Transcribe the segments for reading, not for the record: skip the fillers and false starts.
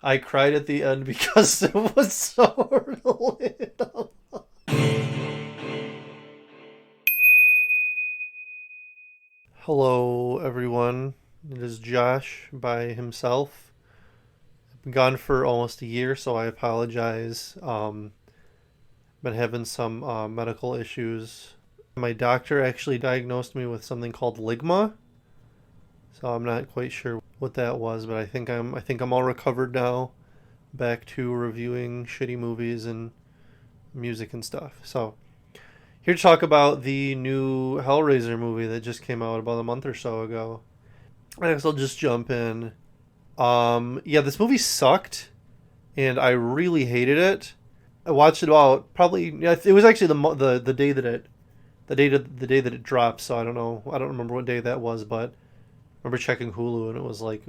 I cried at the end because it was so relatable. Hello, everyone. It is Josh by himself. I've been gone for almost a year, so I apologize. Been having some medical issues. My doctor actually diagnosed me with something called ligma, so I'm not quite sure what that was, but I think I'm all recovered now. Back to reviewing shitty movies and music and stuff. So here to talk about the new Hellraiser movie that just came out about a month or so ago. I guess I'll just jump in. Yeah, this movie sucked, and I really hated it. I watched it about probably. Yeah, it was actually the day that it dropped. So I don't remember what day that was, but I remember checking Hulu and it was like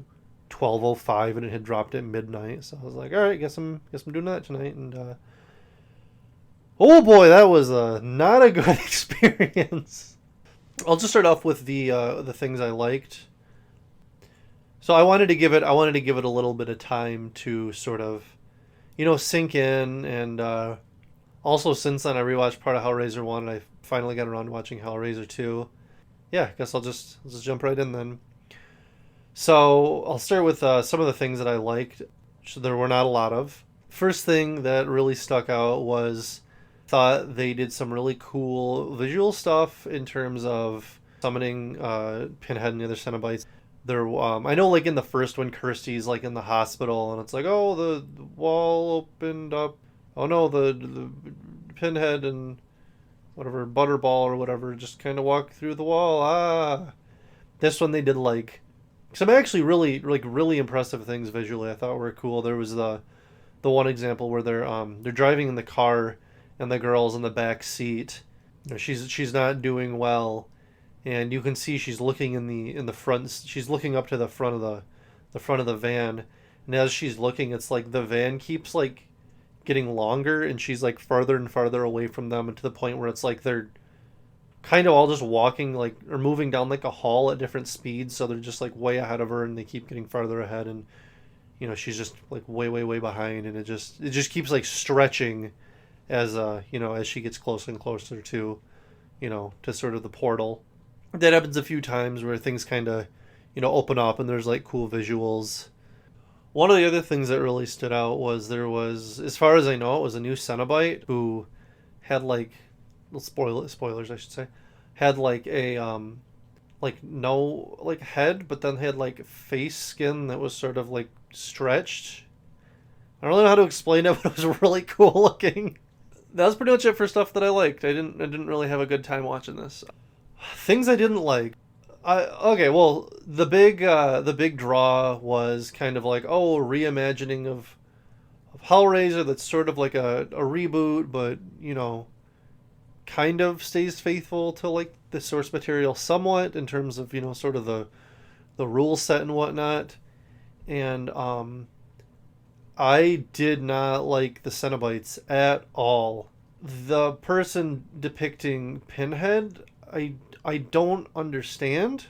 12:05 and it had dropped at midnight. So I was like, all right, guess I'm doing that tonight. And oh boy, that was not a good experience. I'll just start off with the things I liked. So I wanted to give it a little bit of time to sort of sink in, and also since then I rewatched part of Hellraiser 1 and I finally got around to watching Hellraiser 2. Yeah, I guess I'll just jump right in then. So I'll start with some of the things that I liked, which there were not a lot of. First thing that really stuck out was thought they did some really cool visual stuff in terms of summoning Pinhead and the other Cenobites. I know, like in the first one, Kirsty's like in the hospital, and it's like, oh, the wall opened up. Oh no, the Pinhead and whatever Butterball or whatever just kind of walked through the wall. Ah, this one they did like some actually really impressive things visually. I thought were cool. There was the one example where they're driving in the car and the girl's in the back seat. She's not doing well, and you can see she's looking in the front. She's looking up to the front of the van, and as she's looking, it's like the van keeps like getting longer, and she's like farther and farther away from them, and to the point where it's like they're kind of all just walking like or moving down like a hall at different speeds, so they're just like way ahead of her, and they keep getting farther ahead, and she's just like way behind, and it just keeps like stretching as as she gets closer and closer to to sort of the portal. That happens a few times where things kind of open up and there's like cool visuals. One of the other things that really stood out was there was, as far as I know, it was a new Cenobite who had like, well, spoilers I should say, had like a like no like head, but then had like face skin that was sort of like stretched. I don't really know how to explain it, but it was really cool looking. That was pretty much it for stuff that I liked. I didn't really have a good time watching this. Things I didn't like. Okay, well, the big draw was kind of like, oh, reimagining of Hellraiser that's sort of like a reboot, but kind of stays faithful to like the source material somewhat in terms of sort of the rule set and whatnot. And I did not like the Cenobites at all. The person depicting Pinhead, I don't understand,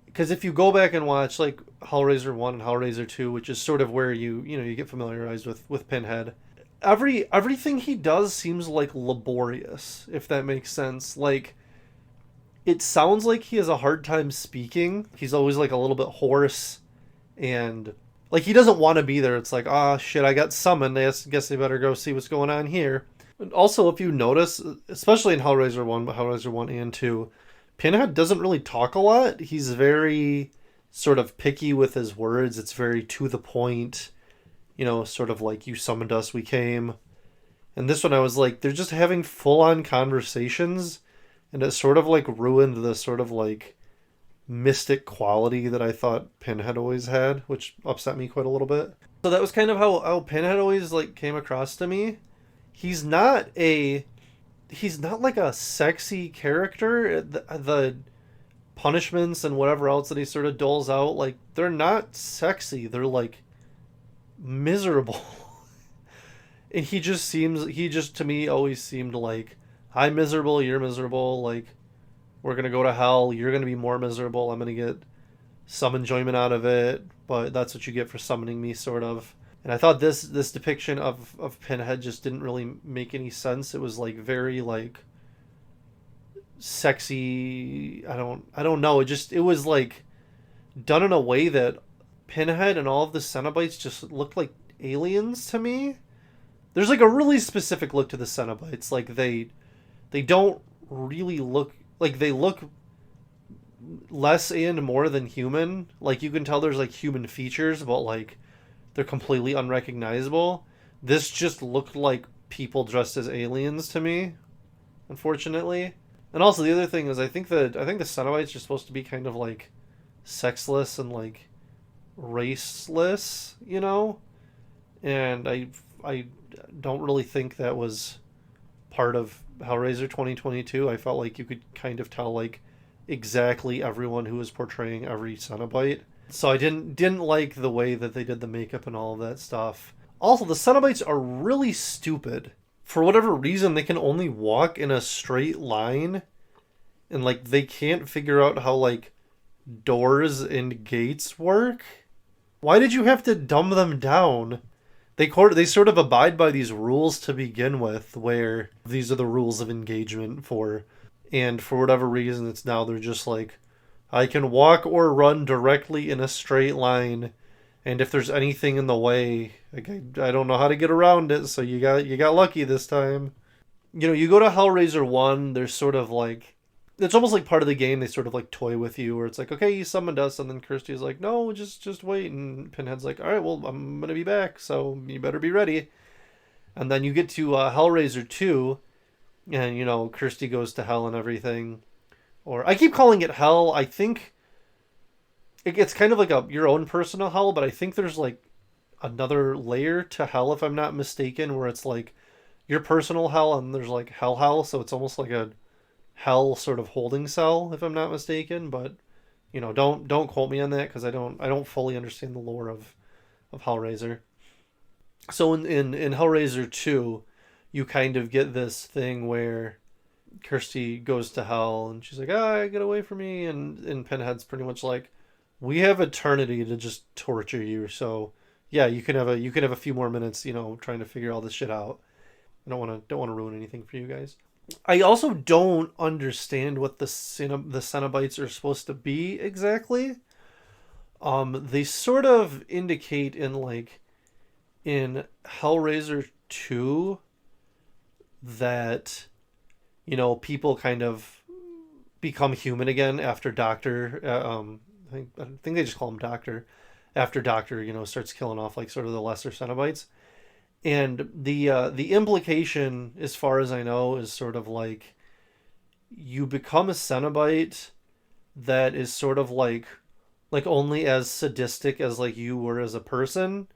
because if you go back and watch like Hellraiser 1 and Hellraiser 2, which is sort of where you get familiarized with Pinhead, everything he does seems like laborious, if that makes sense. Like, it sounds like he has a hard time speaking. He's always like a little bit hoarse, and like he doesn't want to be there. It's like, ah, shit, I got summoned. I guess I better go see what's going on here. And also, if you notice, especially in Hellraiser 1, but Hellraiser 1 and 2, Pinhead doesn't really talk a lot. He's very sort of picky with his words. It's very to the point, sort of like, you summoned us, we came. And this one, I was like, they're just having full on conversations, and it sort of like ruined the sort of like mystic quality that I thought Pinhead always had, which upset me quite a little bit. So that was kind of how Pinhead always like came across to me. He's not a he's not like a sexy character. The punishments and whatever else that he sort of doles out, like, they're not sexy. They're like miserable. And he just to me always seemed like, I'm miserable, you're miserable, like, we're gonna go to hell, you're gonna be more miserable, I'm gonna get some enjoyment out of it, but that's what you get for summoning me, sort of. And I thought this depiction of Pinhead just didn't really make any sense. It was like very like sexy. I don't know. It was like done in a way that Pinhead and all of the Cenobites just looked like aliens to me. There's like a really specific look to the Cenobites. Like they don't really look like they look less and more than human. Like you can tell there's like human features, but like they're completely unrecognizable. This just looked like people dressed as aliens to me, unfortunately. And also the other thing is I think the Cenobites are supposed to be kind of like sexless and like raceless, you know? And I don't really think that was part of Hellraiser 2022. I felt like you could kind of tell like exactly everyone who was portraying every Cenobite. So I didn't like the way that they did the makeup and all of that stuff. Also, the Cenobites are really stupid. For whatever reason, they can only walk in a straight line, and like they can't figure out how like doors and gates work. Why did you have to dumb them down? They sort of abide by these rules to begin with, where these are the rules of engagement for, and for whatever reason, it's now they're just like, I can walk or run directly in a straight line, and if there's anything in the way, like I don't know how to get around it. So you got lucky this time. You know, you go to Hellraiser 1, there's sort of like it's almost like part of the game. They sort of like toy with you, where it's like, okay, you summoned us, and then Kirsty's like, no, just wait, and Pinhead's like, all right, well, I'm gonna be back, so you better be ready. And then you get to Hellraiser 2, and you know Kirsty goes to hell and everything, or I keep calling it hell. I think it's kind of like your own personal hell, but I think there's like another layer to hell, if I'm not mistaken, where it's like your personal hell and there's like hell, so it's almost like a hell sort of holding cell, if I'm not mistaken. But you know, don't quote me on that, because I don't fully understand the lore of Hellraiser. So in Hellraiser 2, you kind of get this thing where Kirsty goes to hell and she's like, ah, get away from me, and Pinhead's pretty much like, we have eternity to just torture you, so yeah, you can have a few more minutes, you know, trying to figure all this shit out. I don't want to ruin anything for you guys. I also don't understand what the Cenobites are supposed to be exactly. They sort of indicate in Hellraiser 2 that, you know, people kind of become human again after Doctor. I think they just call him Doctor. After Doctor, you know, starts killing off like sort of the lesser Cenobites. And the implication, as far as I know, is sort of like you become a Cenobite that is sort of like only as sadistic as like you were as a person.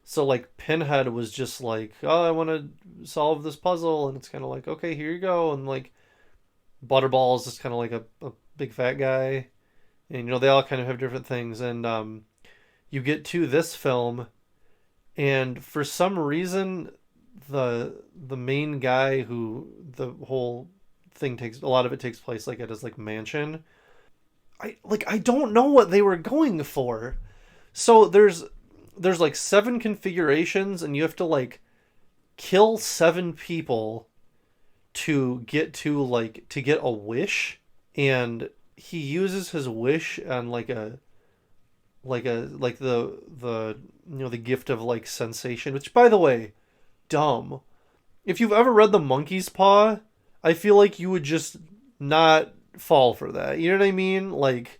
So like Pinhead was just like, oh, I want to solve this puzzle, and it's kind of like, okay, here you go, and like Butterball is just kind of like a big fat guy, and you know they all kind of have different things, and you get to this film. And for some reason, the main guy who the whole thing takes, a lot of it takes place like at his like mansion. I don't know what they were going for. So there's like 7 configurations, and you have to like kill 7 people to get a wish. And he uses his wish on like the you know, the gift of like sensation, which, by the way, dumb. If you've ever read The Monkey's Paw, I feel like you would just not fall for that. You know what I mean? Like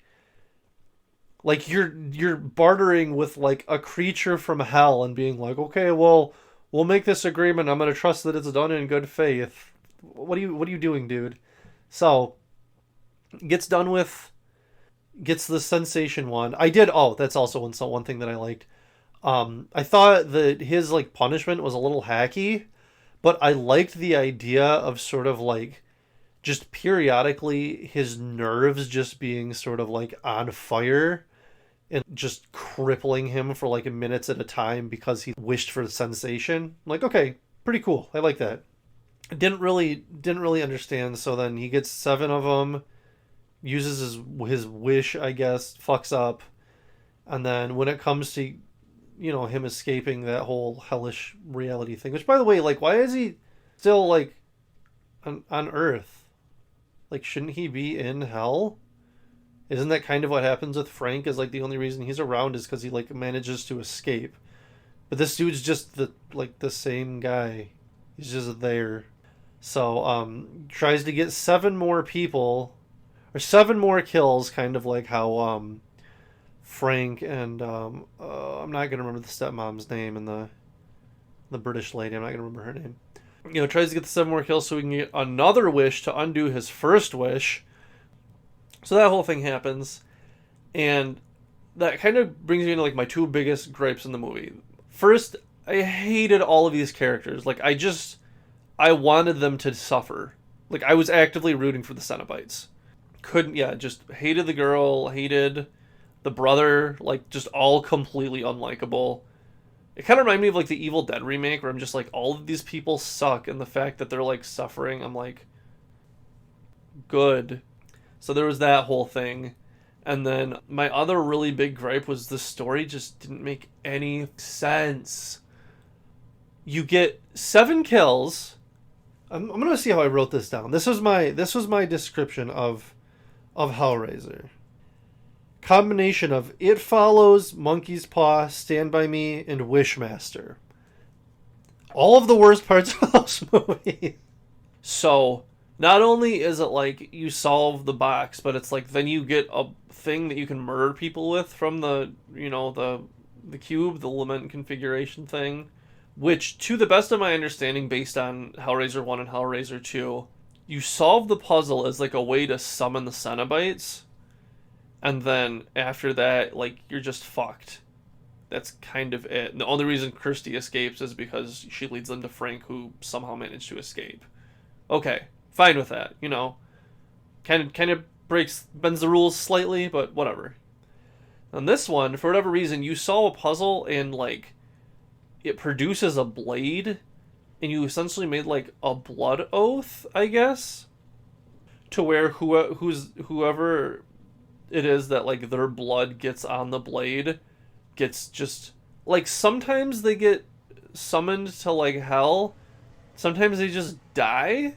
you're bartering with like a creature from hell and being like, okay, well, we'll make this agreement. I'm gonna trust that it's done in good faith. What are you doing, dude? So gets done with, gets the sensation one. That's also one thing that I liked. I thought that his like punishment was a little hacky, but I liked the idea of sort of like just periodically his nerves just being sort of like on fire and just crippling him for like minutes at a time because he wished for the sensation. Like, okay, pretty cool. I like that. Didn't really understand. So then he gets 7 of them, uses his wish, I guess, fucks up, and then when it comes to him escaping that whole hellish reality thing. Which, by the way, like, why is he still like on Earth? Like, shouldn't he be in hell? Isn't that kind of what happens with Frank? Is like the only reason he's around is because he like manages to escape. But this dude's just the same guy. He's just there. So tries to get 7 more people or 7 more kills, kind of like how Frank and I'm not gonna remember the stepmom's name and the British lady. I'm not gonna remember her name. Tries to get the 7 more kills so he can get another wish to undo his first wish. So that whole thing happens, and that kind of brings me into like my 2 biggest gripes in the movie. First, I hated all of these characters. Like, I wanted them to suffer. Like, I was actively rooting for the Cenobites. Just hated the girl, hated the brother, like, just all completely unlikable. It kind of reminded me of, like, the Evil Dead remake, where I'm just like, all of these people suck, and the fact that they're, like, suffering, I'm like, good. So there was that whole thing. And then my other really big gripe was the story just didn't make any sense. You get 7 kills. I'm gonna see how I wrote this down. This was my description of Hellraiser. Combination of It Follows, Monkey's Paw, Stand By Me, and Wishmaster. All of the worst parts of those movies. So not only is it like you solve the box, but it's like then you get a thing that you can murder people with from the cube, the lament configuration thing, which, to the best of my understanding, based on Hellraiser 1 and Hellraiser 2, you solve the puzzle as like a way to summon the Cenobites, and then after that, like, you're just fucked. That's kind of it. And the only reason Kirsty escapes is because she leads them to Frank, who somehow managed to escape. Okay, fine with that, Kind of bends the rules slightly, but whatever. On this one, for whatever reason, you solve a puzzle and, like, it produces a blade, and you essentially made, like, a blood oath, I guess, to where whoever it is that, like, their blood gets on the blade gets just, like, sometimes they get summoned to, like, hell, sometimes they just die.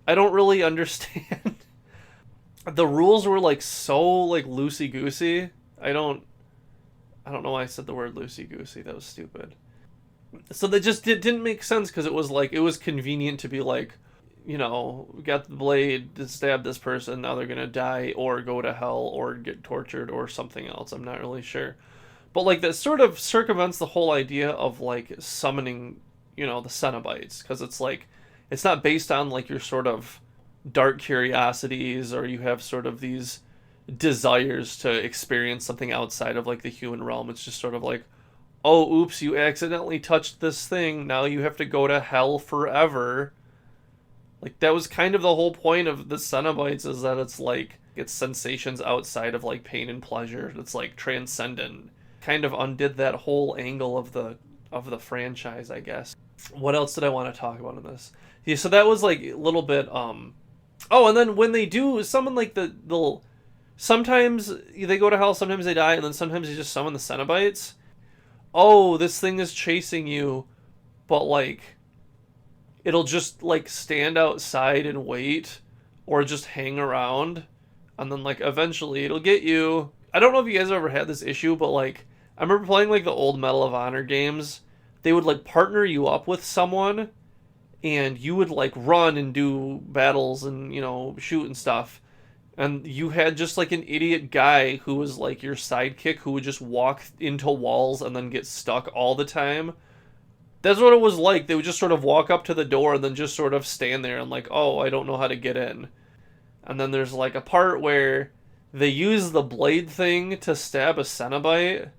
I don't really understand. The rules were, like, so, like, loosey-goosey. I don't know why I said the word loosey-goosey. That was stupid. So that just didn't make sense, because it was convenient to be like, we got the blade to stab this person, now they're gonna die or go to hell or get tortured or something else. I'm not really sure. But, like, that sort of circumvents the whole idea of, like, summoning, the Cenobites, because it's like, it's not based on, like, your sort of dark curiosities, or you have sort of these desires to experience something outside of, like, the human realm. It's just sort of like, oh, oops, you accidentally touched this thing, now you have to go to hell forever. Like, that was kind of the whole point of the Cenobites, is that it's like, it's sensations outside of, like, pain and pleasure. It's like transcendent. Kind of undid that whole angle of the franchise, I guess. What else did I want to talk about in this? Yeah, so that was, like, a little bit, oh, and then when they do summon, like, they'll sometimes they go to hell, sometimes they die, and then sometimes they just summon the Cenobites. Oh, this thing is chasing you, but, like, it'll just, like, stand outside and wait, or just hang around, and then, like, eventually it'll get you. I don't know if you guys ever had this issue, but, like, I remember playing, like, the old Medal of Honor games. They would, like, partner you up with someone, and you would, like, run and do battles and, shoot and stuff. And you had just, like, an idiot guy who was, like, your sidekick, who would just walk into walls and then get stuck all the time. That's what it was like. They would just sort of walk up to the door and then just sort of stand there and, like, oh, I don't know how to get in. And then there's, like, a part where they use the blade thing to stab a Cenobite,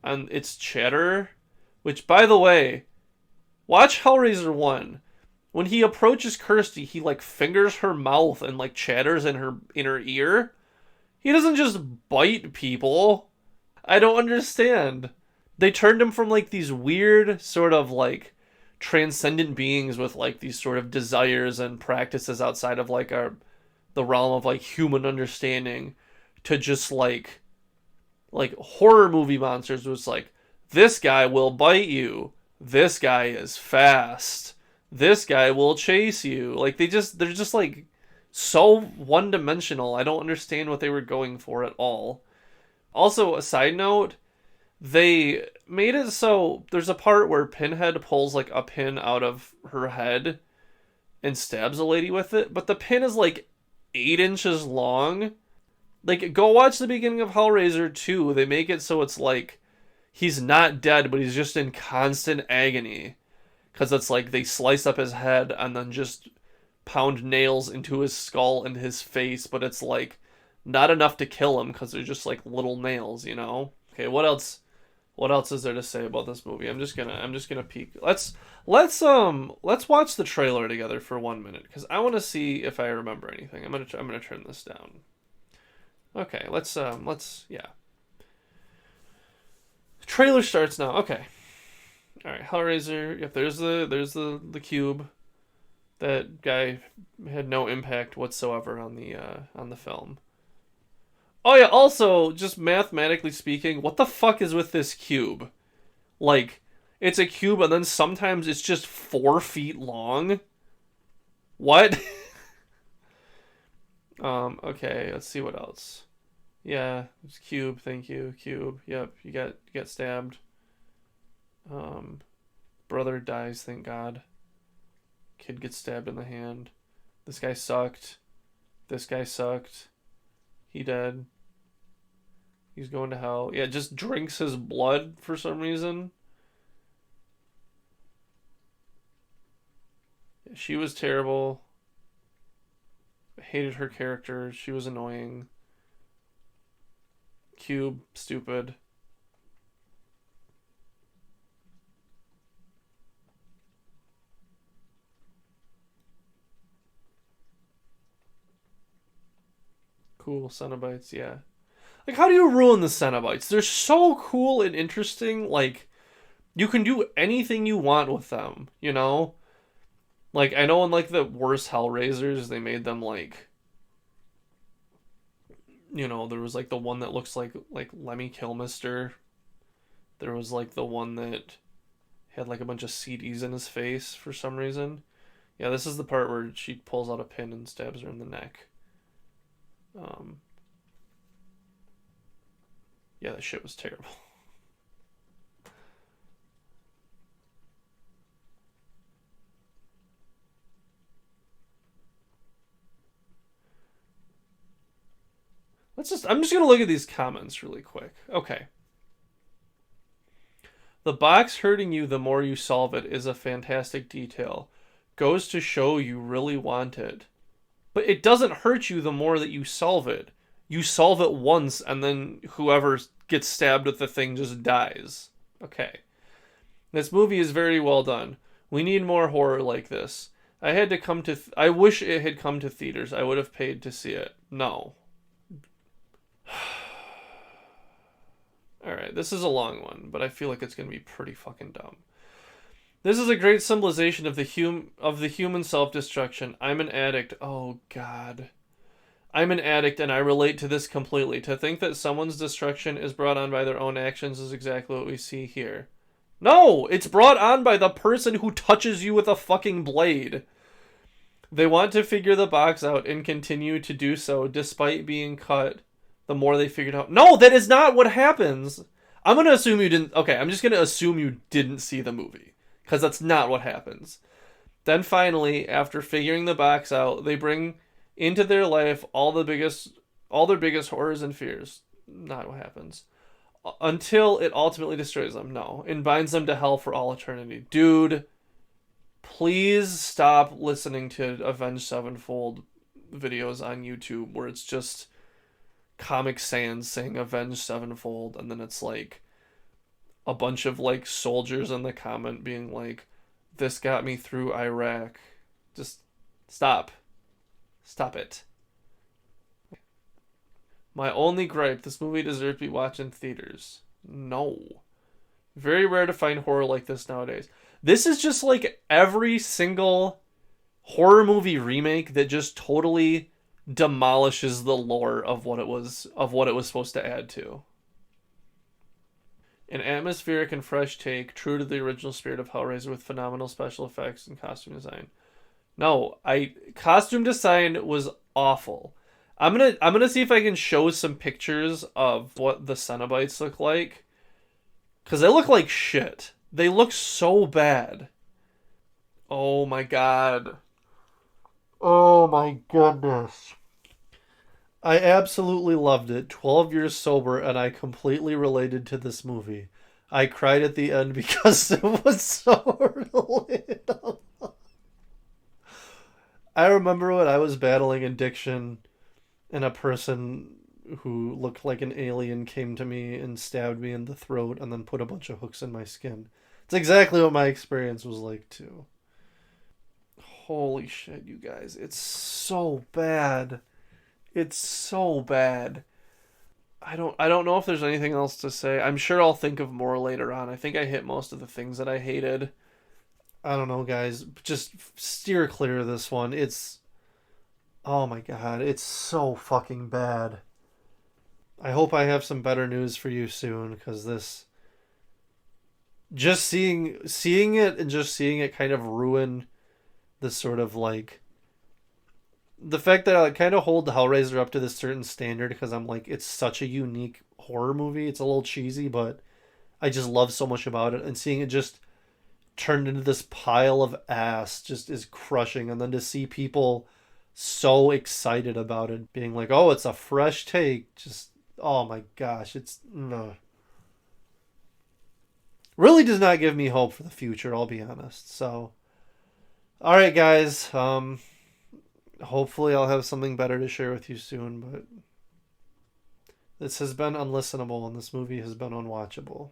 and it's Cheddar. Which, by the way, watch Hellraiser 1. When he approaches Kirsty, he, like, fingers her mouth and, like, chatters in her ear. He doesn't just bite people. I don't understand. They turned him from, like, these weird sort of, like, transcendent beings with, like, these sort of desires and practices outside of, like, the realm of, like, human understanding, to just, like horror movie monsters. Was like, This guy will bite you. This guy is fast. This guy will chase you. Like they're just like so one-dimensional. I don't understand what they were going for at all. Also, a side note, they made it so there's a part where Pinhead pulls like a pin out of her head and stabs a lady with it, but the pin is like 8 inches long. Like, go watch the beginning of Hellraiser 2. They make it so it's like he's not dead, but he's just in constant agony. Because it's like they slice up his head and then just pound nails into his skull and his face, but it's like not enough to kill him because they're just like little nails, you know? Okay, what else? What else is there to say about this movie? I'm just gonna peek. Let's watch the trailer together for 1 minute because I want to see if I remember anything. I'm gonna turn this down. Okay, let's yeah. Trailer starts now. Okay. All right, Hellraiser. Yep, there's the cube. That guy had no impact whatsoever on the film. Oh yeah, also, just mathematically speaking, what the fuck is with this cube? Like, it's a cube and then sometimes it's just 4 feet long? What? Okay, let's see what else. Yeah, it's cube, thank you, cube. Yep, you get stabbed. Brother dies, thank God. Kid gets stabbed in the hand. This guy sucked. This guy sucked. He dead. He's going to hell. Yeah, just drinks his blood for some reason. She was terrible. I hated her character. She was annoying. Cube, stupid. Cool, Cenobites, yeah. Like, how do you ruin the Cenobites? They're so cool and interesting. Like, you can do anything you want with them, you know? Like, I know in, like, the worst Hellraisers, they made them, like... You know, there was, like, the one that looks like Lemmy Kilmister. There was, like, the one that had, like, a bunch of CDs in his face for some reason. Yeah, this is the part where she pulls out a pin and stabs her in the neck. Yeah, that shit was terrible. I'm just gonna look at these comments really quick. Okay. The box hurting you the more you solve it is a fantastic detail. Goes to show you really want it. But it doesn't hurt you the more that you solve it. You solve it once and then whoever gets stabbed with the thing just dies. Okay. This movie is very well done. We need more horror like this. I wish it had come to theaters. I would have paid to see it. No. Alright, this is a long one, but I feel like it's going to be pretty fucking dumb. This is a great symbolization of the human self-destruction. I'm an addict. Oh, God. I'm an addict and I relate to this completely. To think that someone's destruction is brought on by their own actions is exactly what we see here. No! It's brought on by the person who touches you with a fucking blade. They want to figure the box out and continue to do so despite being cut the more they figured out. No, that is not what happens. I'm going to assume you didn't... Okay, I'm just going to assume you didn't see the movie. Because that's not what happens. Then finally, after figuring the box out, they bring into their life all their biggest horrors and fears. Not what happens. Until it ultimately destroys them. No. And binds them to hell for all eternity. Dude, please stop listening to Avenged Sevenfold videos on YouTube where it's just Comic Sans saying Avenged Sevenfold and then it's like a bunch of like soldiers in the comment being like, this got me through Iraq. Just stop. Stop it. My only gripe, this movie deserves to be watched in theaters. No. Very rare to find horror like this nowadays. This is just like every single horror movie remake that just totally demolishes the lore of what it was supposed to add to. An atmospheric and fresh take, true to the original spirit of Hellraiser with phenomenal special effects and costume design. No, I costume design was awful. I'm gonna see if I can show some pictures of what the Cenobites look like. Cause they look like shit. They look so bad. Oh my god. Oh my goodness. I absolutely loved it. 12 years sober, and I completely related to this movie. I cried at the end because it was so relatable. I remember when I was battling addiction and a person who looked like an alien came to me and stabbed me in the throat and then put a bunch of hooks in my skin. It's exactly what my experience was like, too. Holy shit, you guys. It's so bad. It's so bad. I don't know if there's anything else to say. I'm sure I'll think of more later on. I think I hit most of the things that I hated. I don't know, guys. Just steer clear of this one. It's oh my god, it's so fucking bad. I hope I have some better news for you soon cuz this just seeing it and just seeing it kind of ruin this sort of like the fact that I kind of hold the Hellraiser up to this certain standard because I'm like it's such a unique horror movie. It's a little cheesy, but I just love so much about it, and seeing it just turned into this pile of ass just is crushing. And then to see people so excited about it, being like, "Oh, it's a fresh take," just oh my gosh, it's no. Really does not give me hope for the future. I'll be honest. So, all right, guys. Hopefully I'll have something better to share with you soon, but this has been unlistenable and this movie has been unwatchable.